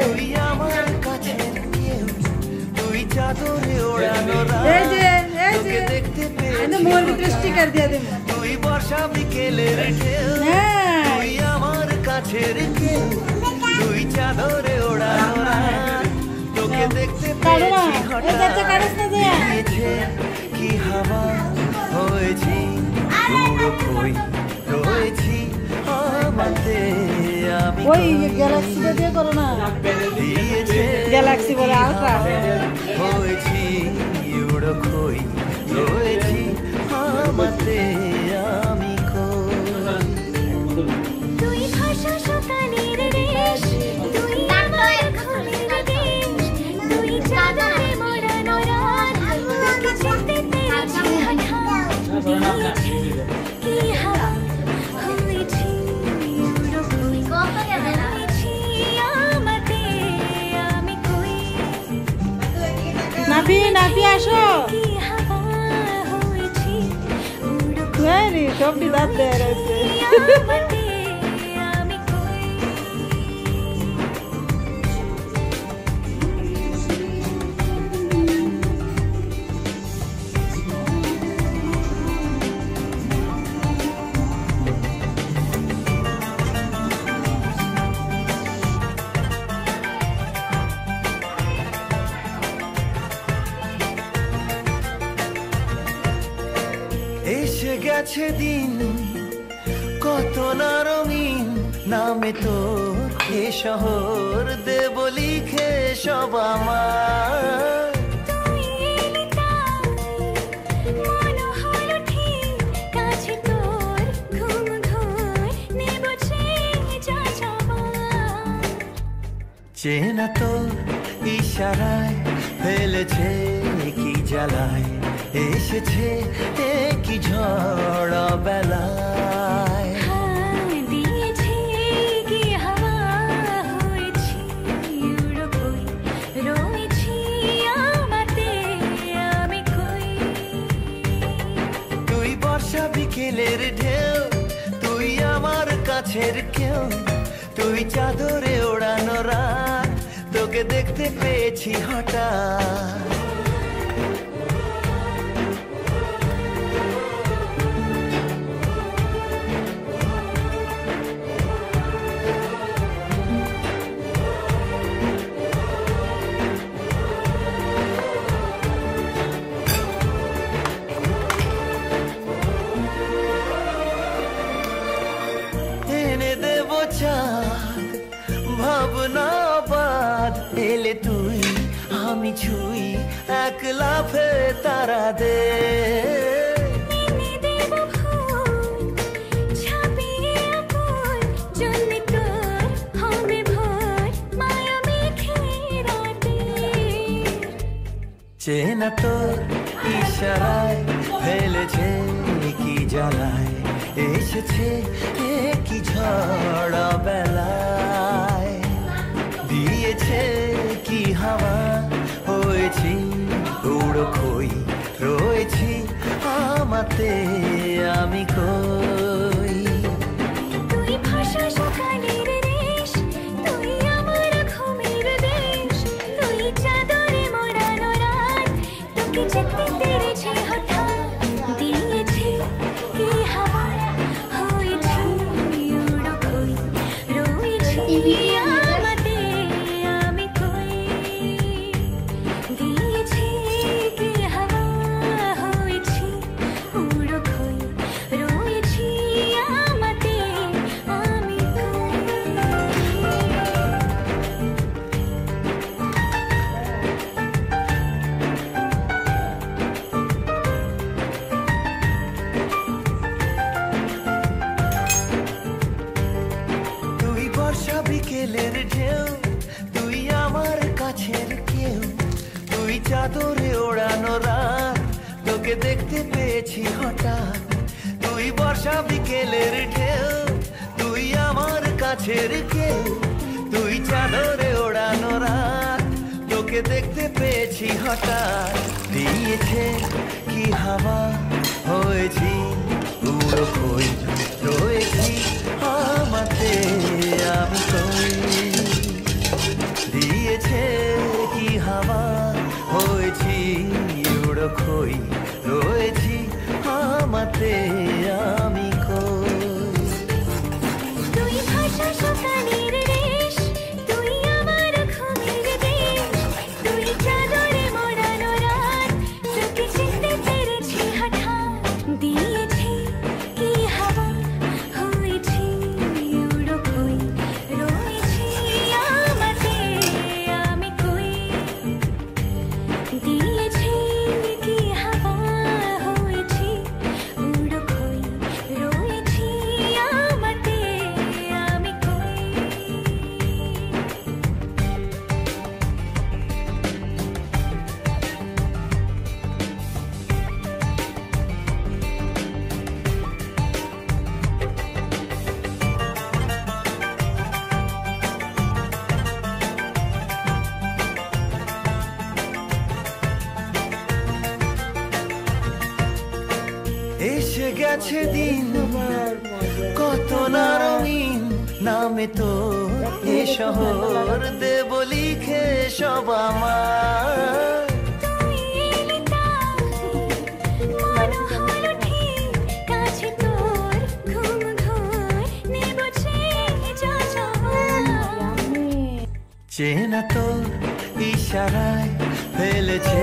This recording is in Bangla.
তুই আমার কাছের কেউ, তুই চাদরে ওড়ানো রাত, তোকে দেখতে পেয়েছি তুই বর্ষা বিকেলের ঢেউ, তুই আমার কাছের কেউ, তুই চাদরে ওড়ানো রাত, তোকে দেখতে পেয়েছি হঠাৎ দিয়েছে কি হাওয়া হয়েছি উড়ো কই রয়েছি আমাতে আমি ওই গ্যালাক্সিটা দিয়ে করো না, দিয়েছে গ্যালাক্সি বলে আলট্রা হয়েছি উড়ো কই রয়েছি আমাতে আমি কই। তুই ভাষা সকালের রেশ, তুই আমার ঘুমের দেশ, তুই চাদরে মোড়ানো রাত, তোকে যেতে পেরেছি হঠাৎ দিয়েছে কি হাওয়া হয়েছি উড়ো কই রয়েছি আমাতে আমি কই। নাফি নাফি আসো কি হাওয়া হয়েছি উড়ো কই সব বিদাত দেয় রয়েছে আমাতে আমি কই। এসে গেছে দিন কত না রঙিন, নামে তোর এ শহর দেব লিখে সব আমার। তুই এলি তাই মনোহর ঠিক, কাছে তোর ঘুম ঘোর নেব যা যাবার। চেনা তোর ইশারায় ফেলেছে কি জ্বালায়, এসেছে কি ঝড় বেলায়। দিয়েছে কি হাওয়া হয়েছি উড়ো কই রয়েছি আমাতে আমি কই। তুই বর্ষা বিকেলের ঢেউ, তুই আমার কাছের কেউ, তুই চাদরে ওড়ানো রাত, তোকে দেখতে পেয়েছি হঠাৎ। এনে দেব চাঁদ ভাবনা বাদ, এলে তুই আমি ছুই এক লাফে তারা দে। এনে দেব ফুল ছাপিয়ে আপন, জন্যে তোর হবে ভোর মায়া মেঘে রাতে। চেনা তোর ইশারায় ফেলেছে কি জ্বালায়, এসেছে কি ঝড় বেলায়। দিয়েছে কি হাওয়া হয়েছি উড়ো কই রয়েছি আমাতে আমি কই। তুই ভাষা সকালের রেশ, তুই আমার ঘুমের দেশ, তুই চাদরে মোড়ানো রাত, তোকে যেতে পেরেছি হঠাৎ দিয়েছে কি হাওয়া হয়েছি উড়ো কই রয়েছি আমাতে আমি কই। দিয়েছে কি হাওয়া হয়েছি উড়ো কই রয়েছি আমাতে আমি তুই বর্ষা বিকেলের ঢেউ, তুই আমার কাছের কেউ, তুই চাদরে ওড়ানো রাত, তোকে দেখতে পেয়েছি হঠাৎ। তুই বর্ষা বিকেলের ঢেউ, তুই আমার কাছের কেউ, তুই চাদরে ওড়ানো রাত, তোকে দেখতে পেয়েছি হঠাৎ। দিয়েছে কি হাওয়া হয়েছি উড়ো কই রয়েছি আমাতে আমি কই। দিয়েছে কি হাওয়া, হয়েছি উড়ো খই, রয়েছি আমাতে আমি কই। তুই ভাষা সকালের দেশ, তুই আমার ঘুমের দেশ, তুই চাদরে মোড়ানো রাত, তোকে চিনতে পেরেছি হঠাৎ। দিয়েছি কি হাওয়া, হয়েছি উড়ো খই, রয়েছি আমাতে আমি কই। দিয়েছি কি হাওয়া, হয়েছি উড়ো খই, রয়েছি আমাতে আমি কই। এসে গেছে দিন কত না রঙিন, নামে তো এ শহর দেব লিখে সব আমার। তুই এলি তাই মন হলো ঠিক, কাছে তোর ঘুম ঘোর নেব যা চেনা তোর ইশারায় ফেলেছে